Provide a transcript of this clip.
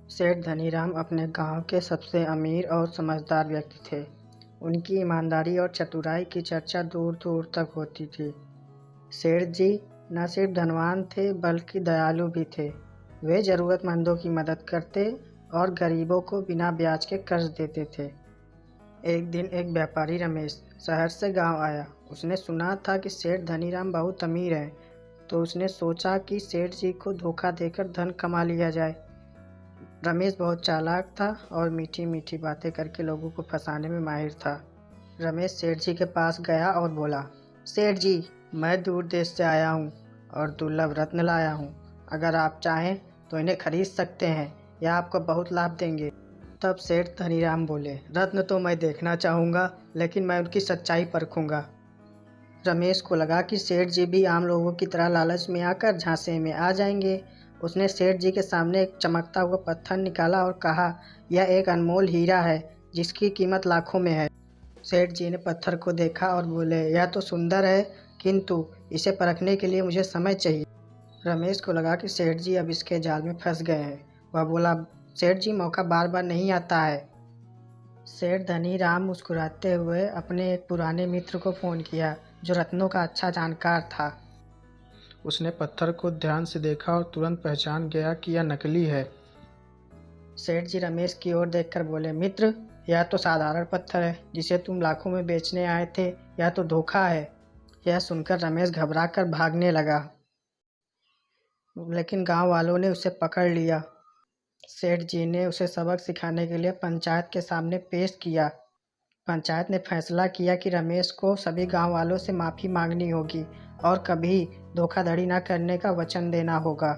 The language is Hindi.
सेठ धनीराम अपने गांव के सबसे अमीर और समझदार व्यक्ति थे। उनकी ईमानदारी और चतुराई की चर्चा दूर दूर तक होती थी। सेठ जी न सिर्फ धनवान थे बल्कि दयालु भी थे। वे ज़रूरतमंदों की मदद करते और गरीबों को बिना ब्याज के कर्ज देते थे। एक दिन एक व्यापारी रमेश शहर से गांव आया। उसने सुना था कि सेठ धनीराम बहुत अमीर हैं, तो उसने सोचा कि सेठ जी को धोखा देकर धन कमा लिया जाए। रमेश बहुत चालाक था और मीठी मीठी बातें करके लोगों को फंसाने में माहिर था। रमेश सेठ जी के पास गया और बोला, सेठ जी, मैं दूर देश से आया हूँ और दुर्लभ रत्न लाया हूँ। अगर आप चाहें तो इन्हें खरीद सकते हैं, यह आपको बहुत लाभ देंगे। तब सेठ धनीराम बोले, रत्न तो मैं देखना चाहूँगा, लेकिन मैं उनकी सच्चाई परखूंगा। रमेश को लगा कि सेठ जी भी आम लोगों की तरह लालच में आकर झांसे में आ जाएंगे। उसने सेठ जी के सामने एक चमकता हुआ पत्थर निकाला और कहा, यह एक अनमोल हीरा है जिसकी कीमत लाखों में है। सेठ जी ने पत्थर को देखा और बोले, यह तो सुंदर है, किंतु इसे परखने के लिए मुझे समय चाहिए। रमेश को लगा कि सेठ जी अब इसके जाल में फंस गए हैं। वह बोला, सेठ जी, मौका बार बार नहीं आता है। सेठ धनीराम मुस्कुराते हुए अपने एक पुराने मित्र को फ़ोन किया जो रत्नों का अच्छा जानकार था। उसने पत्थर को ध्यान से देखा और तुरंत पहचान गया कि यह नकली है। सेठ जी रमेश की ओर देखकर बोले, मित्र, यह तो साधारण पत्थर है जिसे तुम लाखों में बेचने आए थे। यह तो धोखा है। यह सुनकर रमेश घबराकर भागने लगा, लेकिन गांव वालों ने उसे पकड़ लिया। सेठ जी ने उसे सबक सिखाने के लिए पंचायत के सामने पेश किया। पंचायत ने फैसला किया कि रमेश को सभी गांव वालों से माफ़ी मांगनी होगी और कभी धोखाधड़ी न करने का वचन देना होगा।